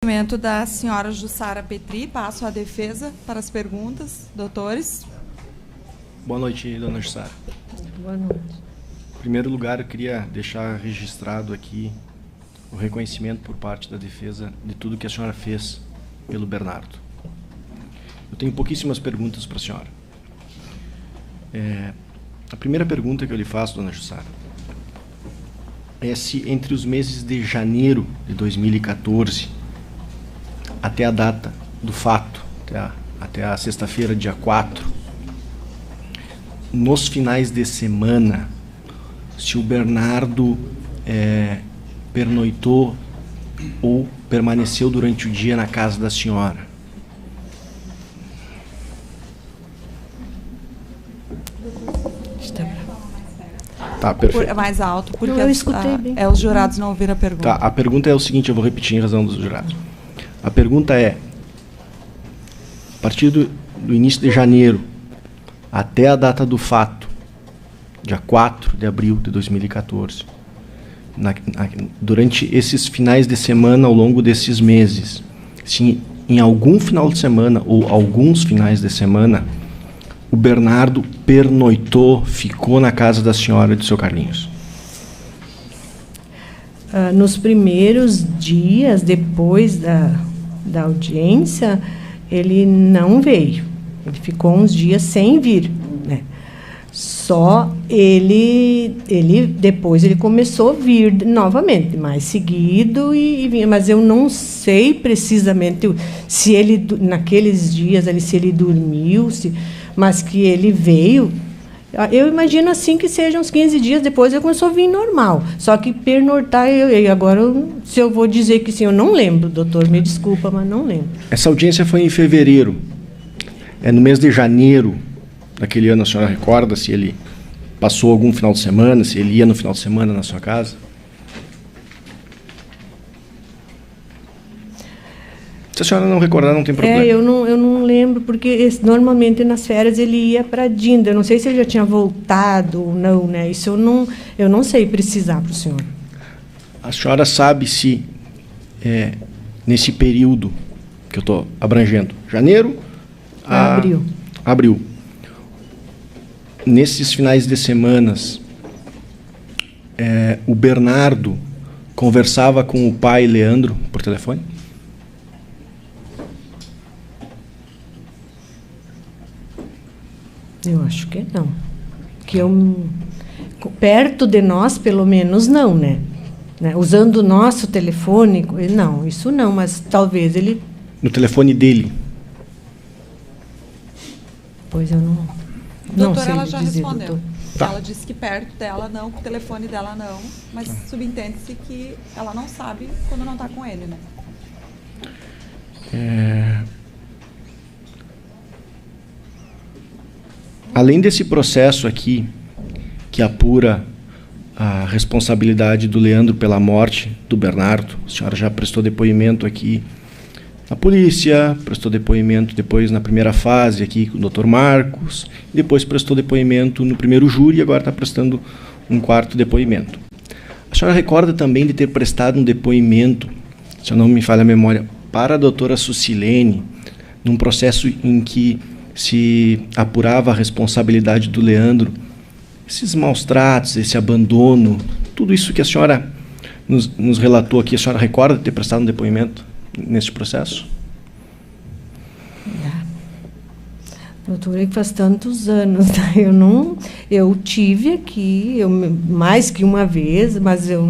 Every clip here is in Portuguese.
Da senhora Jussara Petri, passo à defesa para as perguntas. Doutores. Boa noite, dona Jussara. Boa noite. Em primeiro lugar, eu queria deixar registrado aqui o reconhecimento por parte da defesa de tudo que a senhora fez pelo Bernardo. Eu tenho pouquíssimas perguntas para a senhora. A primeira pergunta que eu lhe faço, dona Jussara, é se entre os meses de janeiro de 2014 até a data do fato, até a sexta-feira, dia 4, nos finais de semana, se o Bernardo pernoitou ou permaneceu durante o dia na casa da senhora. Tá, perfeito. Mais alto, porque eu escutei bem. Os jurados não ouviram a pergunta. Tá, a pergunta é o seguinte, eu vou repetir em razão dos jurados. A pergunta é, a partir do início de janeiro até a data do fato, dia 4 de abril de 2014, durante esses finais de semana, ao longo desses meses, se em algum final de semana ou alguns finais de semana, o Bernardo pernoitou, ficou na casa da senhora e do seu Carlinhos? Nos primeiros dias, depois da audiência, ele não veio. Ele ficou uns dias sem vir, né? Só depois ele começou a vir novamente, mais seguido, e vinha. Mas eu não sei precisamente se ele, naqueles dias, se ele dormiu, mas que ele veio. Eu imagino assim que sejam uns 15 dias depois ele começou a vir normal. Só que pernoitar, agora, se eu vou dizer que sim, eu não lembro, doutor, me desculpa, mas não lembro. Essa audiência foi em fevereiro. No mês de janeiro daquele ano, a senhora recorda se ele passou algum final de semana, se ele ia no final de semana na sua casa? Se a senhora não recordar, não tem problema. Eu não lembro, porque normalmente nas férias ele ia para Dinda. Eu não sei se ele já tinha voltado ou não, né? Isso eu não sei precisar para o senhor. A senhora sabe se, nesse período que eu estou abrangendo, janeiro a abril, nesses finais de semanas, o Bernardo conversava com o pai Leandro por telefone? Eu acho que não. Perto de nós, pelo menos, não, né? Usando o nosso telefone, não, isso não, mas talvez ele... No telefone dele? Pois eu não Doutora, sei ela já dizer, respondeu. doutor. Tá. Ela disse que perto dela não, que o telefone dela não, mas subentende-se que ela não sabe quando não está com ele, né? Além desse processo aqui, que apura a responsabilidade do Leandro pela morte do Bernardo, a senhora já prestou depoimento aqui na polícia, prestou depoimento depois na primeira fase aqui com o Dr. Marcos, depois prestou depoimento no primeiro júri e agora está prestando um quarto depoimento. A senhora recorda também de ter prestado um depoimento, se eu não me falha a memória, para a doutora Sucilene, num processo em que se apurava a responsabilidade do Leandro, esses maus tratos, esse abandono, tudo isso que a senhora nos relatou aqui, a senhora recorda de ter prestado um depoimento nesse processo? Doutora, que faz tantos anos, né? Eu tive aqui, mais que uma vez, mas eu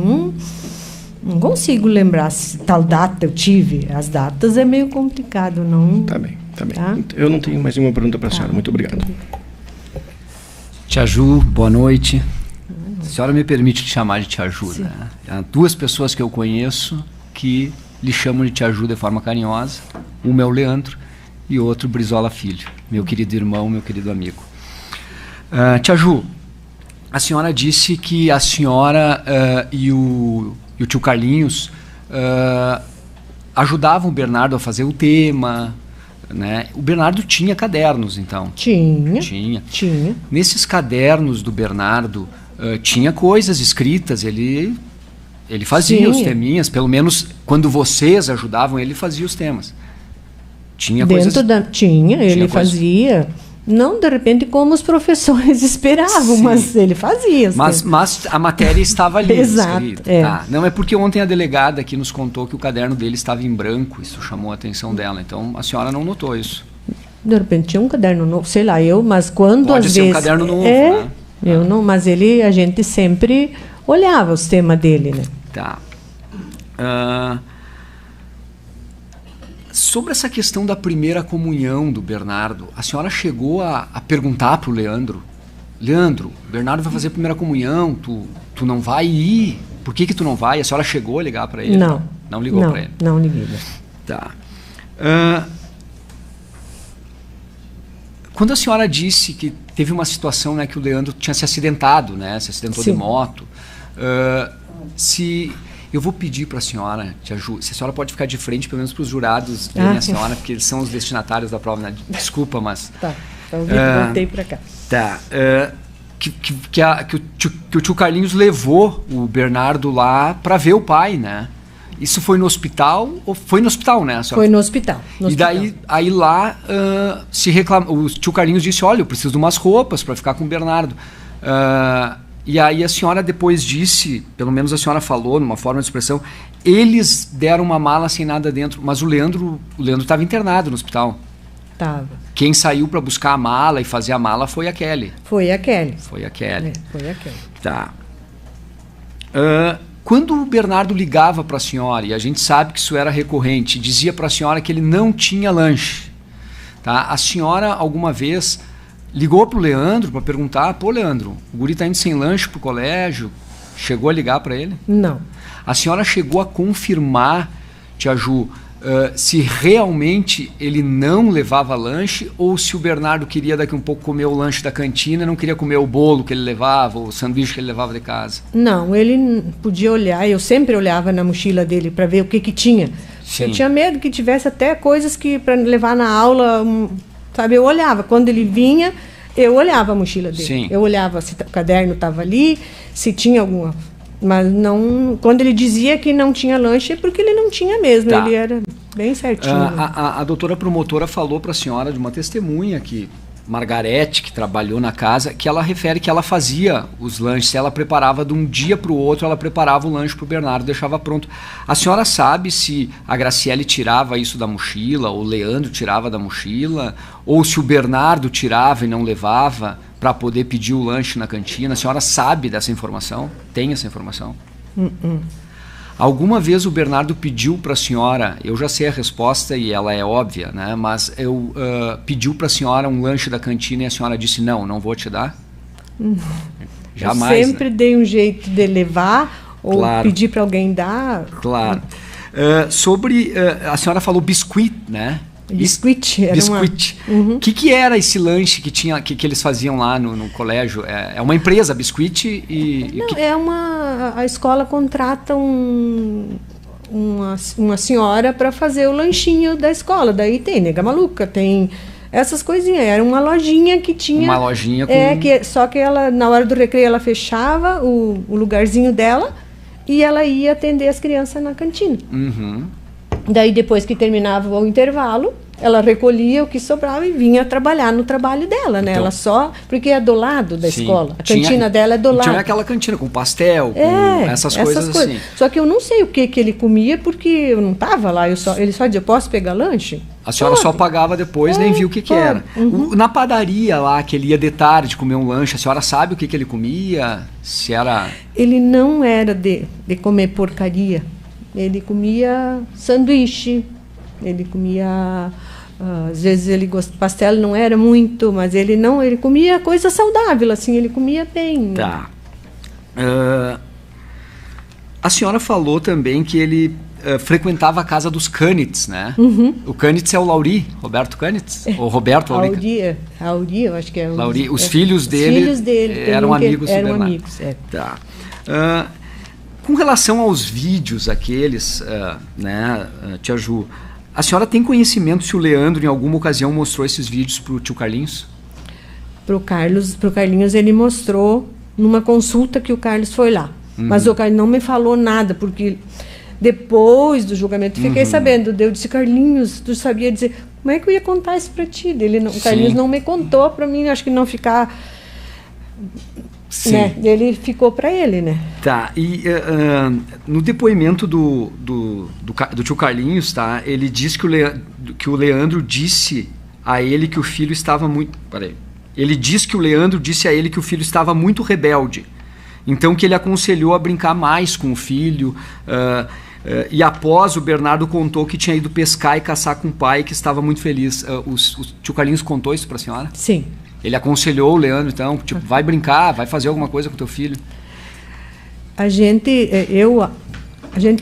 não consigo lembrar se tal data eu tive. As datas é meio complicado, não... Tá bem. Tá? Eu não tenho mais nenhuma pergunta para a senhora. Muito obrigado. Tia Ju, boa noite. A senhora me permite te chamar de Tia Ju, né? Há duas pessoas que eu conheço que lhe chamam de Tia Ju de forma carinhosa. Uma é o Leandro e outro Brizola Filho, meu querido irmão, meu querido amigo. Tia Ju, a senhora disse que a senhora e o tio Carlinhos ajudavam o Bernardo a fazer o tema, né? O Bernardo tinha cadernos, então? Tinha. Nesses cadernos do Bernardo, tinha coisas escritas, ele Ele fazia Sim. os teminhas, pelo menos quando vocês ajudavam, ele fazia os temas. Tinha Dentro coisas... Tinha, ele coisa- fazia. Não, de repente, como os professores esperavam, Sim. mas ele fazia. Mas a matéria estava ali Exato, escrita. é. Tá. Não, é porque ontem a delegada aqui nos contou que o caderno dele estava em branco, isso chamou a atenção dela. Então, a senhora não notou isso. De repente tinha um caderno novo, sei lá, mas quando Pode às ser um vezes... caderno novo, é, né? eu não, mas a gente sempre olhava os temas dele, né? Tá. Sobre essa questão da primeira comunhão do Bernardo, a senhora chegou a perguntar para o Leandro: Leandro, o Bernardo vai fazer a primeira comunhão, tu não vai ir? Por que tu não vai? A senhora chegou a ligar para ele? Não. Não ligou para ele? Não liguei. Tá. Quando a senhora disse que teve uma situação, né, que o Leandro tinha se acidentado, né, se acidentou Sim. de moto, se eu vou pedir para a senhora, se a senhora pode ficar de frente, pelo menos para os jurados verem a senhora, porque eles são os destinatários da prova, né? Desculpa, mas... Tá, voltei para cá. Tá. Que o tio Carlinhos levou o Bernardo lá para ver o pai, né? Isso foi no hospital? Ou foi no hospital, né? Foi no hospital. E daí, aí lá, o tio Carlinhos disse: olha, eu preciso de umas roupas para ficar com o Bernardo. E aí a senhora depois disse, pelo menos a senhora falou, numa forma de expressão, eles deram uma mala sem nada dentro, mas o Leandro estava internado no hospital. Tava. Quem saiu para buscar a mala e fazer a mala foi a Kelly. Foi a Kelly. Foi a Kelly. Foi a Kelly. Tá. Quando o Bernardo ligava para a senhora, e a gente sabe que isso era recorrente, dizia para a senhora que ele não tinha lanche, tá? A senhora alguma vez ligou para o Leandro para perguntar: pô, Leandro, o guri tá indo sem lanche pro colégio? Chegou a ligar para ele? Não. A senhora chegou a confirmar, tia Ju, se realmente ele não levava lanche, ou se o Bernardo queria daqui um pouco comer o lanche da cantina e não queria comer o bolo que ele levava, o sanduíche que ele levava de casa? Não, ele podia olhar, eu sempre olhava na mochila dele para ver o que tinha. Sim. Eu tinha medo que tivesse até coisas que para levar na aula, sabe, eu olhava. Quando ele vinha, eu olhava a mochila dele. Sim. Eu olhava se o caderno estava ali, se tinha alguma... Mas não, quando ele dizia que não tinha lanche, é porque ele não tinha mesmo, Tá. ele era bem certinho. A doutora promotora falou para a senhora de uma testemunha que Margarete, que trabalhou na casa, que ela refere que ela fazia os lanches, ela preparava de um dia para o outro, ela preparava o lanche para o Bernardo, deixava pronto. A senhora sabe se a Graciele tirava isso da mochila, ou o Leandro tirava da mochila, ou se o Bernardo tirava e não levava para poder pedir o lanche na cantina? A senhora sabe dessa informação? Tem essa informação? Alguma vez o Bernardo pediu para a senhora, eu já sei a resposta e ela é óbvia, né? Mas pediu para a senhora um lanche da cantina e a senhora disse: não vou te dar? Jamais. Eu sempre dei um jeito de levar ou Claro. pedir para alguém dar. Claro. A senhora falou biscuit, né? Biscuit. Era Biscuit. O que era esse lanche que eles faziam lá no colégio? É uma empresa, Biscuit, Não, a escola contrata uma senhora para fazer o lanchinho da escola. Daí tem nega maluca, tem essas coisinhas. Era uma lojinha que tinha... Uma lojinha com... só que ela, na hora do recreio, ela fechava o lugarzinho dela e ela ia atender as crianças na cantina. Uhum. Daí, depois que terminava o intervalo, ela recolhia o que sobrava e vinha trabalhar no trabalho dela, né? Então, ela só... Porque é do lado da sim. escola. A cantina dela é do lado. Tinha aquela cantina com pastel, com essas coisas assim. Só que eu não sei o que ele comia, porque eu não estava lá. Ele só dizia: posso pegar lanche? A senhora só pagava depois, nem viu o que era. Na padaria lá, que ele ia de tarde comer um lanche, a senhora sabe o que ele comia? Se era... Ele não era de comer porcaria. Ele comia sanduíche, ele comia... às vezes ele pastel não era muito, mas ele comia coisa saudável, assim, ele comia bem. Tá. A senhora falou também que ele frequentava a casa dos Canitz, né? O Canitz é o Lauri, Roberto Canitz? Ou Roberto Lauri? Auri, eu acho que é. Lauri. Os filhos dele, Os filhos dele eram amigos do eram Bernardo. amigos, é. Tá. Com relação aos vídeos aqueles, né, tia Ju, a senhora tem conhecimento se o Leandro em alguma ocasião mostrou esses vídeos para o tio Carlinhos? Pro Carlinhos ele mostrou numa consulta que o Carlos foi lá. Mas o Carlinhos não me falou nada, porque depois do julgamento fiquei sabendo. Eu disse, Carlinhos, tu sabia dizer, como é que eu ia contar isso para ti? O Carlinhos não me contou para mim, acho que não ficar... Sim. Né? Ele ficou para ele, né? Tá, e no depoimento do tio Carlinhos, tá, ele diz que o Leandro disse a ele que o filho estava muito... Peraí. Ele diz que o Leandro disse a ele que o filho estava muito rebelde. Então que ele aconselhou a brincar mais com o filho. E após, o Bernardo contou que tinha ido pescar e caçar com o pai, que estava muito feliz. O tio Carlinhos contou isso para a senhora? Sim. Ele aconselhou o Leandro, então, tipo, vai brincar, vai fazer alguma coisa com o teu filho? A gente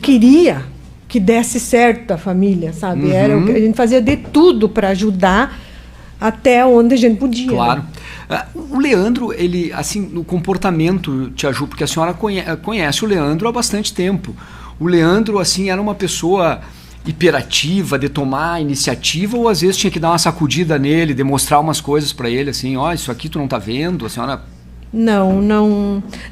queria que desse certo a família, sabe? A gente fazia de tudo para ajudar até onde a gente podia. Claro. Né? O Leandro, ele, assim, no comportamento, Tia Ju, porque a senhora conhece o Leandro há bastante tempo. O Leandro, assim, era uma pessoa hiperativa, de tomar iniciativa, ou às vezes tinha que dar uma sacudida nele, demonstrar umas coisas para ele, assim, ó, isso aqui tu não tá vendo, a senhora... Não,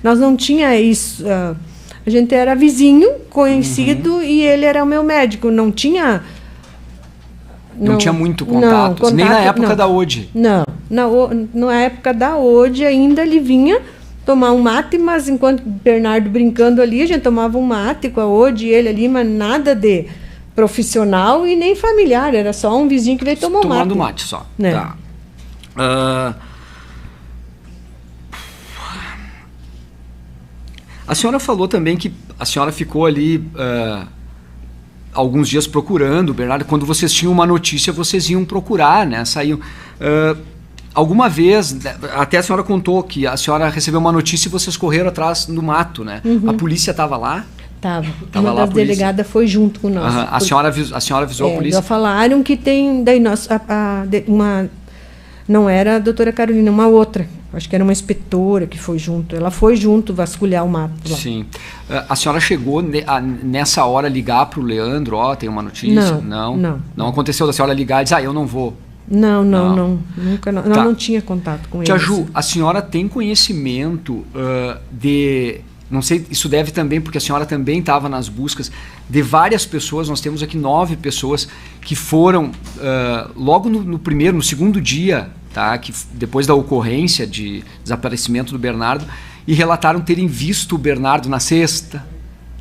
nós não tinha isso. A gente era vizinho, conhecido, e ele era o meu médico. Não tinha... Não tinha muito contato, nem na época da ODE. Não, na época da ODE ainda ele vinha tomar um mate, mas enquanto o Bernardo brincando ali, a gente tomava um mate com a ODE e ele ali, mas nada de profissional e nem familiar, era só um vizinho que veio tomar um mate. Tomando mate só, né? Tá. A senhora falou também que a senhora ficou ali alguns dias procurando o Bernardo. Quando vocês tinham uma notícia, vocês iam procurar, né? Saíam. Alguma vez, até a senhora contou que a senhora recebeu uma notícia e vocês correram atrás do mato, né? A polícia estava lá? Tava uma das delegadas foi junto com nós. A senhora avisou a polícia? Já falaram que tem... Daí nós, não era a doutora Carolina, uma outra. Acho que era uma inspetora que foi junto. Ela foi junto vasculhar o mato lá. Sim. A senhora chegou nessa hora ligar para o Leandro, tem uma notícia? Não aconteceu da senhora ligar e dizer, eu não vou. Não. Nunca. Tá. Não tinha contato com ele. Tia Ju, a senhora tem conhecimento de... Não sei, isso deve também, porque a senhora também estava nas buscas de várias pessoas. Nós temos aqui 9 pessoas que foram logo no segundo dia, tá? Que depois da ocorrência de desaparecimento do Bernardo, e relataram terem visto o Bernardo na sexta,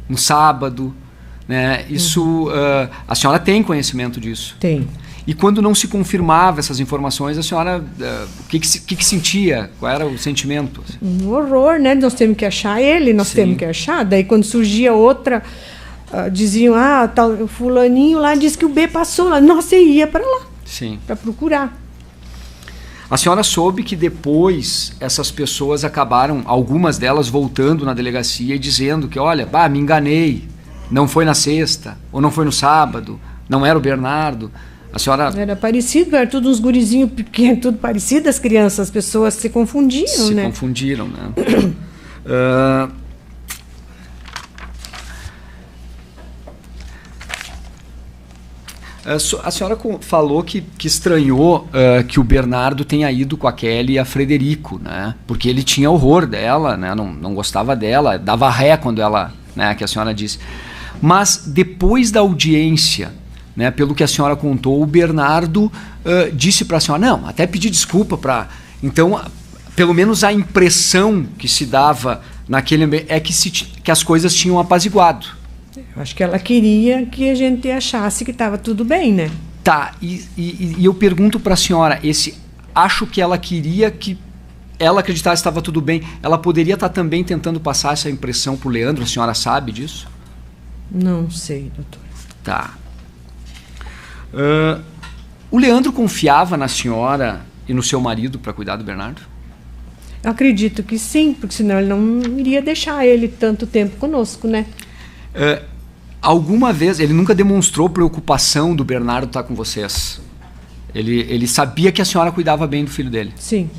no sábado, né? Isso, a senhora tem conhecimento disso? Tem. E quando não se confirmava essas informações, a senhora, o que sentia? Qual era o sentimento? Um horror, né? Nós temos que achar ele, temos que achar. Daí quando surgia outra, diziam, tal, fulaninho lá disse que o B passou lá. Nossa, eu ia para lá, para procurar. A senhora soube que depois essas pessoas acabaram, algumas delas voltando na delegacia e dizendo que, olha, me enganei, não foi na sexta, ou não foi no sábado, não era o Bernardo. A senhora... Era parecido, era tudo uns gurizinhos pequenos, tudo parecido, as crianças, as pessoas se confundiam, né? Se confundiram, né? A senhora falou que estranhou que o Bernardo tenha ido com a Kelly e a Frederico, né? Porque ele tinha horror dela, né? Não gostava dela, dava ré quando ela, né? Que a senhora disse. Mas depois da audiência, né, pelo que a senhora contou, o Bernardo disse para a senhora, não, até pedir desculpa para... Então, pelo menos a impressão que se dava naquele ambiente é que as coisas tinham apaziguado. Acho que ela queria que a gente achasse que estava tudo bem, né? Tá, e eu pergunto para a senhora, acho que ela queria que ela acreditasse que estava tudo bem, ela poderia estar também tentando passar essa impressão para o Leandro, a senhora sabe disso? Não sei, doutor. Tá. O Leandro confiava na senhora e no seu marido para cuidar do Bernardo? Eu acredito que sim, porque senão ele não iria deixar ele tanto tempo conosco, né? Alguma vez, ele nunca demonstrou preocupação do Bernardo estar com vocês? Ele sabia que a senhora cuidava bem do filho dele? Sim.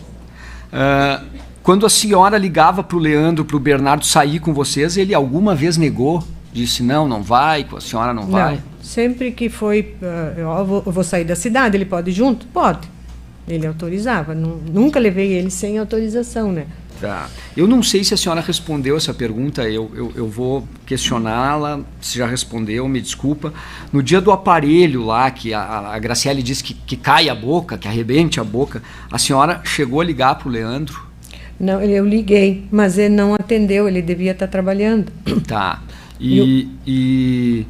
Quando a senhora ligava para o Leandro, para o Bernardo sair com vocês, ele alguma vez negou? Disse, não vai, a senhora não vai? Não. Sempre que foi, eu vou sair da cidade, ele pode ir junto? Pode. Ele autorizava. Nunca levei ele sem autorização, né? Tá. Eu não sei se a senhora respondeu essa pergunta, eu vou questioná-la, se já respondeu, me desculpa. No dia do aparelho lá, que a Graciele disse que cai a boca, que arrebente a boca, a senhora chegou a ligar para o Leandro? Não, eu liguei, mas ele não atendeu, ele devia estar trabalhando. Tá. E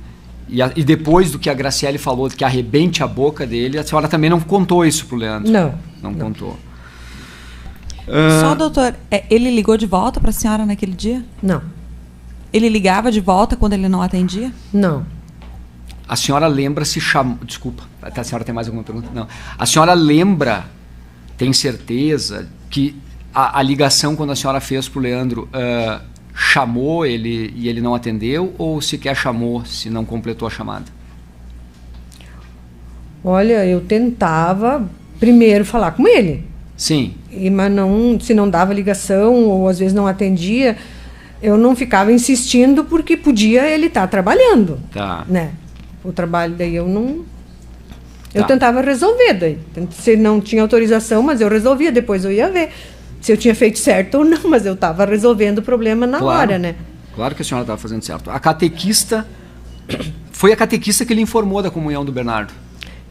depois do que a Graciele falou, que arrebente a boca dele, a senhora também não contou isso para o Leandro? Não contou. Só, doutor, ele ligou de volta para a senhora naquele dia? Não. Ele ligava de volta quando ele não atendia? Não. A senhora lembra se chamou... Desculpa, a senhora tem mais alguma pergunta? Não. A senhora lembra, tem certeza, que a ligação quando a senhora fez para o Leandro chamou ele e ele não atendeu, ou sequer chamou se não completou a chamada? Olha, eu tentava primeiro falar com ele. Sim. Mas não, se não dava ligação ou às vezes não atendia, eu não ficava insistindo porque podia ele estar trabalhando. Tá. Né? O trabalho daí eu não... Eu Tá. tentava resolver daí. Se não tinha autorização, mas eu resolvia, depois eu ia ver se eu tinha feito certo ou não, mas eu estava resolvendo o problema na hora, né? Claro que a senhora estava fazendo certo. A catequista... Foi a catequista que lhe informou da comunhão do Bernardo?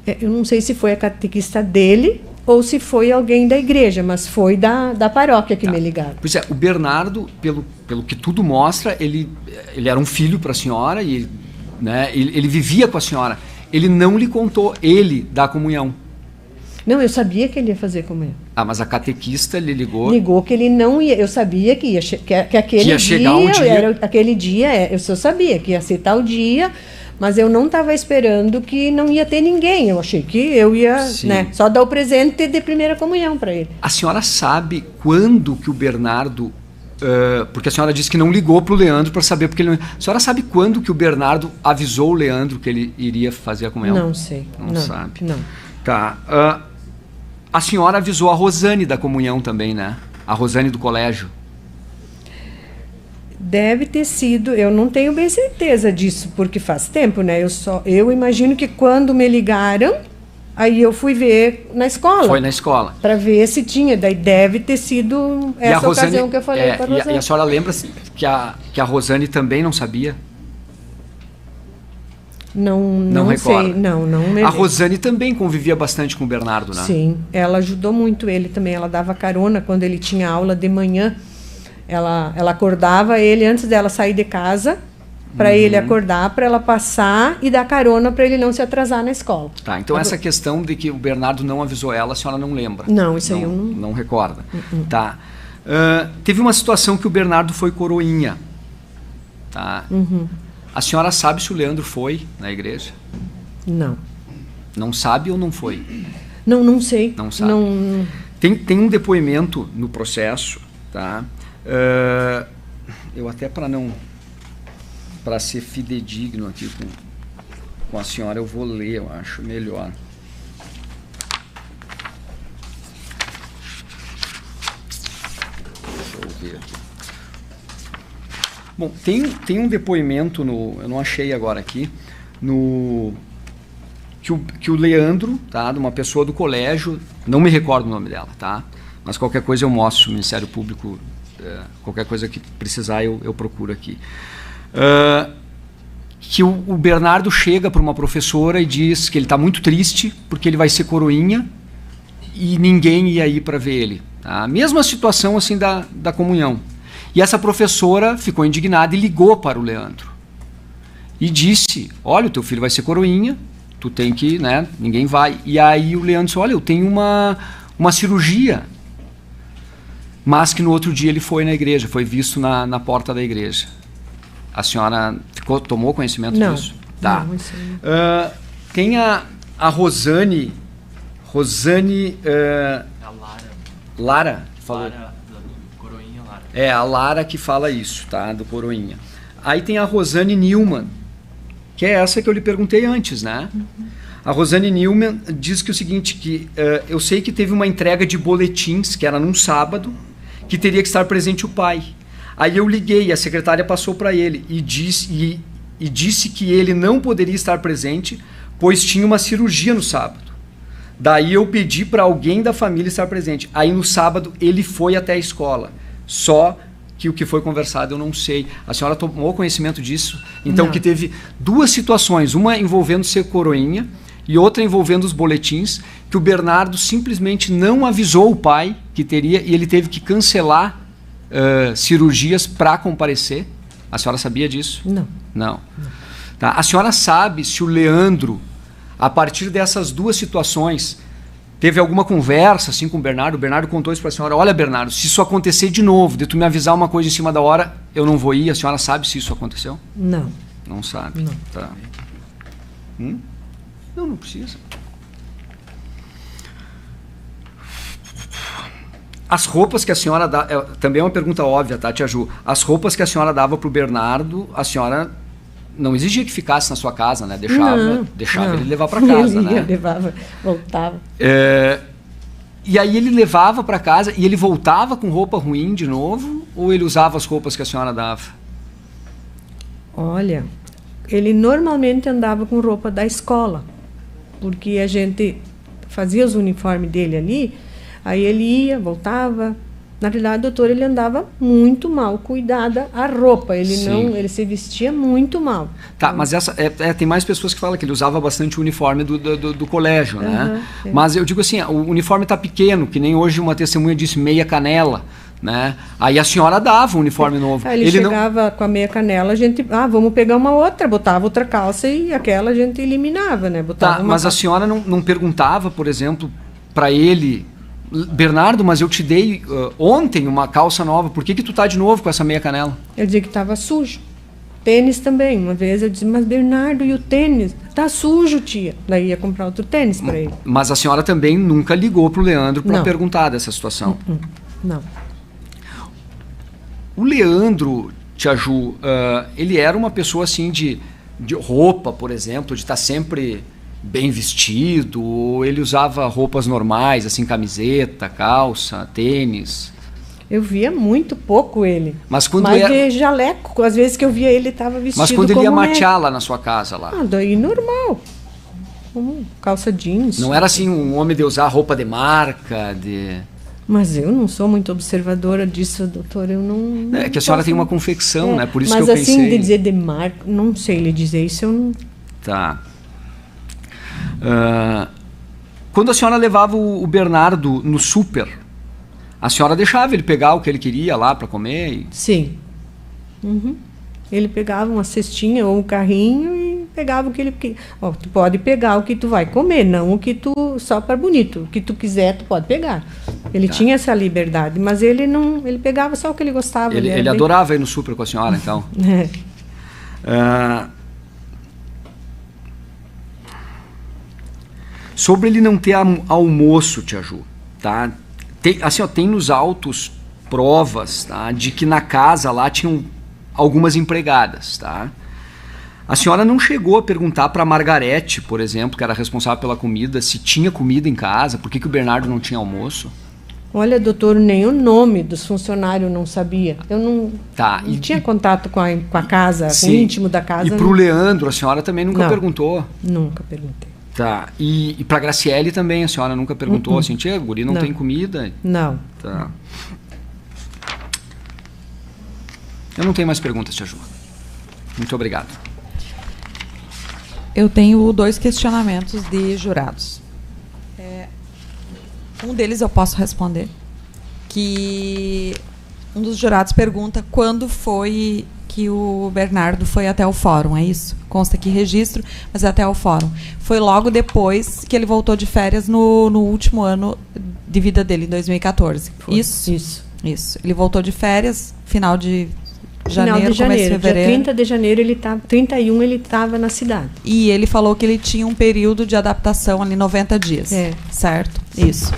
Eu não sei se foi a catequista dele ou se foi alguém da igreja, mas foi da paróquia que me ligaram. Pois é, o Bernardo, pelo que tudo mostra, ele era um filho para a senhora e né, ele vivia com a senhora. Ele não lhe contou, ele, da comunhão. Não, eu sabia que ele ia fazer comunhão. Ah, mas a catequista lhe ligou... Ligou que ele não ia... Eu sabia que que aquele que ia chegar um dia... Era aquele dia, eu só sabia que ia ser tal dia... Mas eu não estava esperando que não ia ter ninguém. Eu achei que eu ia, né, só dar o presente de primeira comunhão para ele. A senhora sabe quando que o Bernardo... porque a senhora disse que não ligou para o Leandro para saber porque ele não... A senhora sabe quando que o Bernardo avisou o Leandro que ele iria fazer a comunhão? Não sei. Não sabe. Não. Tá. A senhora avisou a Rosane da comunhão também, né? A Rosane do colégio. Deve ter sido, eu não tenho bem certeza disso, porque faz tempo, né? Eu imagino que quando me ligaram, aí eu fui ver na escola. Foi na escola. Para ver se tinha, daí deve ter sido essa ocasião que eu falei para a Rosane. E a senhora lembra que a Rosane também não sabia? Não recorda. sei, não me A lembro. Rosane também convivia bastante com o Bernardo, né? Sim, ela ajudou muito ele também, ela dava carona quando ele tinha aula de manhã. Ela acordava ele antes dela sair de casa, para ele acordar, para ela passar e dar carona para ele não se atrasar na escola. Tá, então essa questão de que o Bernardo não avisou ela, a senhora não lembra? Não, isso aí eu não... Não recorda. Tá. Teve uma situação que o Bernardo foi coroinha. Tá. A senhora sabe se o Leandro foi na igreja? Não. Não sabe ou não foi? Não sei. Não sabe. Tem um depoimento no processo, tá? Eu até para ser fidedigno aqui com a senhora, eu vou ler, eu acho melhor. Deixa eu ver aqui. Bom, tem um depoimento eu não achei agora aqui, que o Leandro, tá, de uma pessoa do colégio, não me recordo o nome dela, tá? Mas qualquer coisa eu mostro, o Ministério Público, qualquer coisa que precisar eu procuro aqui. Que o Bernardo chega para uma professora e diz que ele está muito triste porque ele vai ser coroinha e ninguém ia ir para ver ele. Tá? A mesma situação assim da comunhão. E essa professora ficou indignada e ligou para o Leandro. E disse, olha, o teu filho vai ser coroinha, tu tem que, né, ninguém vai. E aí o Leandro disse, olha, eu tenho uma cirurgia. Mas que no outro dia ele foi na igreja, foi visto na porta da igreja. A senhora tomou conhecimento disso? Tá. Não, isso não. Tem a Rosane... A Lara? Falou. Lara, do Coroinha Lara. É, a Lara que fala isso, tá? Do Coroinha. Aí tem a Rosane Newman, que é essa que eu lhe perguntei antes, né? A Rosane Newman diz que o seguinte, que eu sei que teve uma entrega de boletins, que era num sábado, que teria que estar presente o pai. Aí eu liguei, a secretária passou para ele e disse que ele não poderia estar presente, pois tinha uma cirurgia no sábado. Daí eu pedi para alguém da família estar presente. Aí no sábado ele foi até a escola. Só que o que foi conversado eu não sei. A senhora tomou conhecimento disso? Então, Não. que teve 2 situações, uma envolvendo ser coroinha e outra envolvendo os boletins, que o Bernardo simplesmente não avisou o pai que teria e ele teve que cancelar cirurgias para comparecer. A senhora sabia disso? Não. Não. Tá. A senhora sabe se o Leandro, a partir dessas 2 situações, teve alguma conversa assim com o Bernardo? O Bernardo contou isso para a senhora. Olha, Bernardo, se isso acontecer de novo, de tu me avisar uma coisa em cima da hora, eu não vou ir. A senhora sabe se isso aconteceu? Não. Não sabe. Não. Tá. Não, não precisa. As roupas que a senhora dá... também é uma pergunta óbvia, tá, Tia Ju? As roupas que a senhora dava pro Bernardo, a senhora não exigia que ficasse na sua casa, né? Deixava ele levar para casa, ele ia, né? levava, voltava. E aí ele levava para casa e ele voltava com roupa ruim de novo? Ou ele usava as roupas que a senhora dava? Olha, ele normalmente andava com roupa da escola, porque a gente fazia os uniformes dele ali, aí ele ia, voltava. Na realidade, doutor, ele andava muito mal cuidada a roupa, ele se vestia muito mal. Tá, mas tem mais pessoas que falam que ele usava bastante o uniforme do colégio, né? Mas eu digo assim, o uniforme tá pequeno, que nem hoje uma testemunha disse, meia canela, né? Aí a senhora dava um uniforme novo. Aí ele chegava com a meia canela, a gente, vamos pegar uma outra, botava outra calça e aquela a gente eliminava, né? Botava mas calça. A senhora não perguntava, por exemplo, para ele, Bernardo, mas eu te dei ontem uma calça nova, por que tu tá de novo com essa meia canela? Eu dizia que estava sujo. Tênis também. Uma vez eu disse, mas Bernardo, e o tênis? Tá sujo, tia. Daí ia comprar outro tênis para ele. Mas a senhora também nunca ligou pro Leandro para Não. perguntar dessa situação? Não. O Leandro, Tia Ju, ele era uma pessoa assim de roupa, por exemplo, de estar sempre bem vestido, ou ele usava roupas normais, assim, camiseta, calça, tênis? Eu via muito pouco ele. Mas quando de jaleco, às vezes que eu via ele estava vestido. Mas quando ele ia como matear lá na sua casa lá? Daí normal. Calça jeans. Não era assim um homem de usar roupa de marca, de... Mas eu não sou muito observadora disso, doutor. Eu não. É que a senhora tem uma confecção, né? Por isso que eu pensei. pensei. Mas assim, de dizer de marca, não sei lhe dizer isso, eu não. Tá. Quando a senhora levava o Bernardo no super, a senhora deixava ele pegar o que ele queria lá para comer? Sim. Ele pegava uma cestinha ou um carrinho e pegava o que ele queria. Tu pode pegar o que tu vai comer, não o que tu só para bonito. O que tu quiser, tu pode pegar. Ele tinha essa liberdade, mas ele não, ele pegava só o que ele gostava. Ele adorava ir no super com a senhora, então. Sobre ele não ter almoço, Tia Ju, tá? Tem nos autos provas, tá? De que na casa lá tinham algumas empregadas, tá? A senhora não chegou a perguntar para a Margarete, por exemplo, que era responsável pela comida, se tinha comida em casa, por que o Bernardo não tinha almoço? Olha, doutor, nem o nome dos funcionários não sabia. Eu não, não tinha contato com a casa, com o íntimo da casa. E para o Leandro, a senhora também nunca perguntou? Nunca perguntei. Tá. E para a Graciele também, a senhora nunca perguntou assim, tia, guri não tem comida? Não. Tá. Eu não tenho mais perguntas, Tia Ju. Muito obrigado. Eu tenho 2 questionamentos de jurados. Um deles eu posso responder. Que um dos jurados pergunta quando foi que o Bernardo foi até o fórum, é isso? Consta aqui registro, mas é até o fórum. Foi logo depois que ele voltou de férias no último ano de vida dele, em 2014. Foi. Isso. Ele voltou de férias, final de janeiro, começo de fevereiro. Dia 30 de janeiro, 31 ele estava na cidade. E ele falou que ele tinha um período de adaptação ali, 90 dias. Certo? Isso.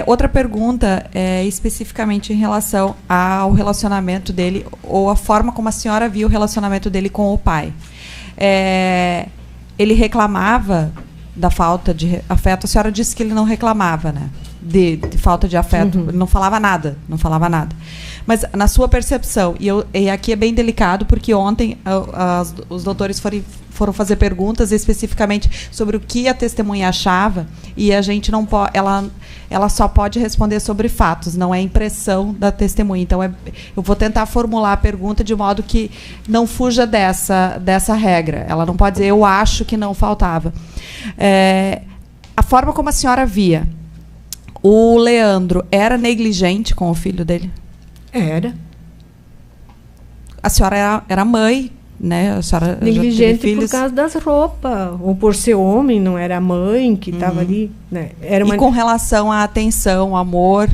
Outra pergunta especificamente em relação ao relacionamento dele, ou a forma como a senhora viu o relacionamento dele com o pai. Ele reclamava da falta de afeto. A senhora disse que ele não reclamava, né? De falta de afeto. Ele não falava nada. Mas na sua percepção, e aqui é bem delicado, porque ontem os doutores foram fazer perguntas especificamente sobre o que a testemunha achava, e a gente não pode, ela ela só pode responder sobre fatos, não é impressão da testemunha. Então, eu vou tentar formular a pergunta de modo que não fuja dessa regra. Ela não pode dizer, eu acho que não faltava. A forma como a senhora via, o Leandro era negligente com o filho dele? Era. A senhora era mãe, né? A senhora negligente por causa das roupas, ou por ser homem, não era a mãe que estava ali. Né? Era E com relação à atenção, amor?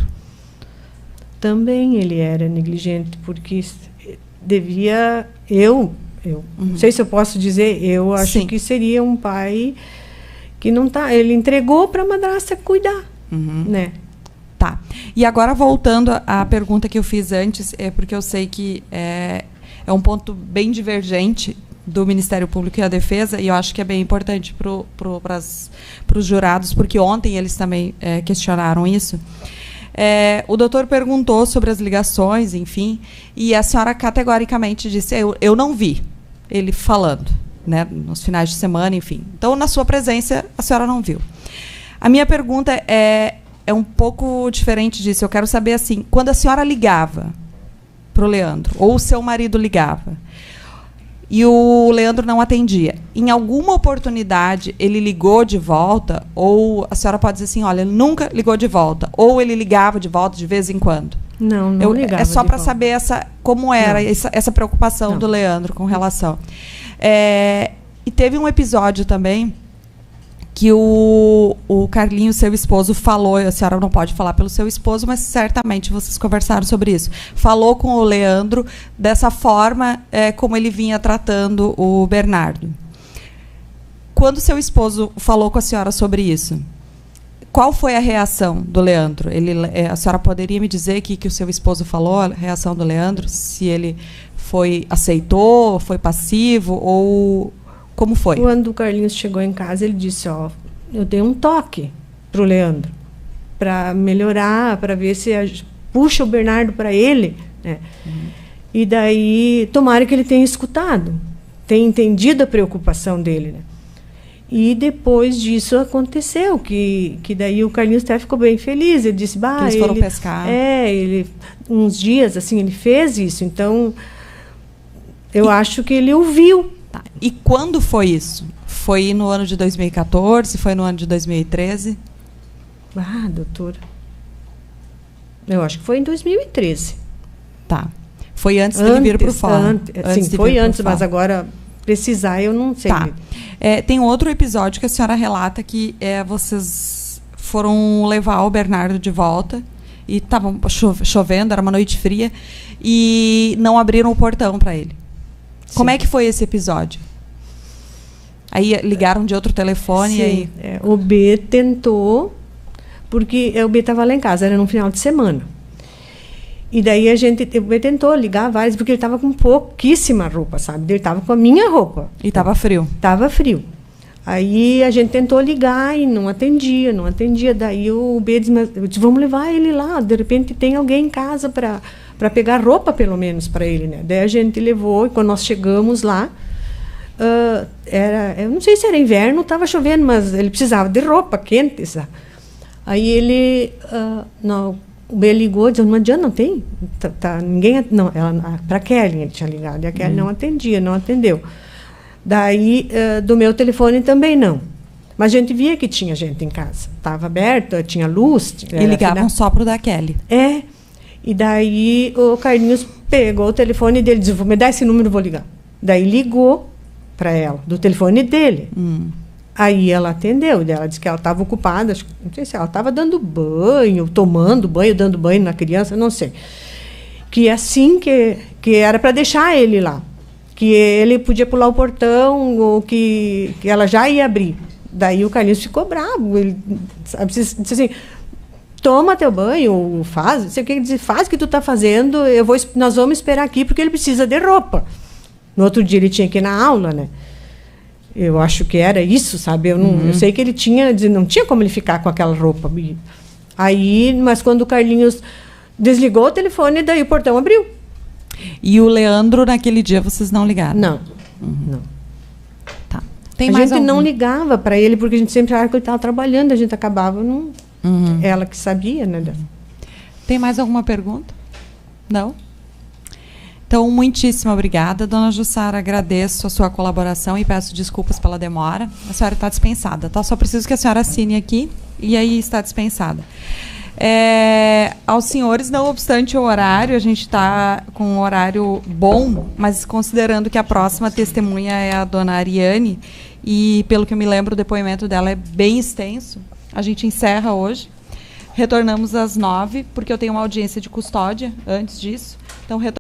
Também ele era negligente, porque devia... Eu não sei se eu posso dizer, eu acho Sim. que seria um pai que não tá... Ele entregou para a madrasta cuidar, né? Tá. E agora, voltando à pergunta que eu fiz antes, porque eu sei que é um ponto bem divergente do Ministério Público e a Defesa, e eu acho que é bem importante para os jurados, porque ontem eles também questionaram isso. O doutor perguntou sobre as ligações, enfim, e a senhora categoricamente disse, eu não vi ele falando, né, nos finais de semana, enfim. Então, na sua presença, a senhora não viu. A minha pergunta é um pouco diferente disso. Eu quero saber, assim, quando a senhora ligava para o Leandro, ou o seu marido ligava, e o Leandro não atendia, em alguma oportunidade ele ligou de volta, ou a senhora pode dizer assim, olha, ele nunca ligou de volta, ou ele ligava de volta de vez em quando? Não ligava. É só para saber como era essa preocupação do Leandro com relação. E teve um episódio também que o Carlinhos, seu esposo, falou, a senhora não pode falar pelo seu esposo, mas certamente vocês conversaram sobre isso, falou com o Leandro dessa forma como ele vinha tratando o Bernardo. Quando seu esposo falou com a senhora sobre isso, qual foi a reação do Leandro? A senhora poderia me dizer que o seu esposo falou, a reação do Leandro, se ele aceitou, foi passivo, ou como foi? Quando o Carlinhos chegou em casa, ele disse, eu dei um toque para o Leandro, para melhorar, para ver se puxa o Bernardo para ele. Né? E daí, tomara que ele tenha escutado, tenha entendido a preocupação dele. Né? E depois disso aconteceu, que daí o Carlinhos até ficou bem feliz. Ele disse, eles foram pescar. Uns dias assim, ele fez isso. Então, eu acho que ele ouviu. Tá. E quando foi isso? Foi no ano de 2014? Foi no ano de 2013? Doutora, eu acho que foi em 2013. Tá. Foi antes dele vir para o fórum. Sim, foi antes, mas agora precisar eu não sei. Tá. Tem outro episódio que a senhora relata que vocês foram levar o Bernardo de volta e estava chovendo, era uma noite fria, e não abriram o portão para ele. Sim. Como é que foi esse episódio? Aí ligaram de outro telefone? Sim, e aí... o B tentou, porque o B estava lá em casa, era no final de semana. E daí o B tentou ligar várias, porque ele estava com pouquíssima roupa, sabe? Ele estava com a minha roupa. E estava frio? Estava frio. Aí a gente tentou ligar e não atendia. Daí o B disse, vamos levar ele lá, de repente tem alguém em casa para pegar roupa, pelo menos, para ele. Né? Daí a gente levou, e quando nós chegamos lá, eu não sei se era inverno, estava chovendo, mas ele precisava de roupa quente. Sabe? Aí ele... o B ligou e disse, não adianta, não tem? Ninguém... Não, para a Kelly ele tinha ligado, e a Kelly não atendeu. Daí, do meu telefone também não. Mas a gente via que tinha gente em casa. Estava aberto, tinha luz. E ligavam só para o da Kelly. E daí o Carlinhos pegou o telefone dele e disse, me dá esse número, eu vou ligar. Daí ligou para ela, do telefone dele. Aí ela atendeu, ela disse que ela estava ocupada, não sei se ela estava dando banho, tomando banho, dando banho na criança, não sei. Que assim que era para deixar ele lá. Que ele podia pular o portão, ou que ela já ia abrir. Daí o Carlinhos ficou bravo. Ele disse assim, toma teu banho, faz, sei o que ele disse, faz o que tu está fazendo, nós vamos esperar aqui, porque ele precisa de roupa. No outro dia ele tinha que ir na aula, né? Eu acho que era isso, sabe? Eu sei que ele não tinha como ele ficar com aquela roupa. Aí, mas quando o Carlinhos desligou o telefone, daí o portão abriu. E o Leandro, naquele dia, vocês não ligaram? Não. Tá. A gente não ligava para ele, porque a gente sempre achava que ele estava trabalhando, a gente acabava não Ela que sabia, né? Tem mais alguma pergunta? Não? Então, muitíssimo obrigada, dona Jussara. Agradeço a sua colaboração e peço desculpas pela demora. A senhora está dispensada, tá? Só preciso que a senhora assine aqui e aí está dispensada. Aos senhores, não obstante o horário, a gente está com um horário bom, mas considerando que a próxima testemunha é a dona Ariane, e pelo que eu me lembro, o depoimento dela é bem extenso, a gente encerra hoje. Retornamos às 9h, porque eu tenho uma audiência de custódia antes disso. Então,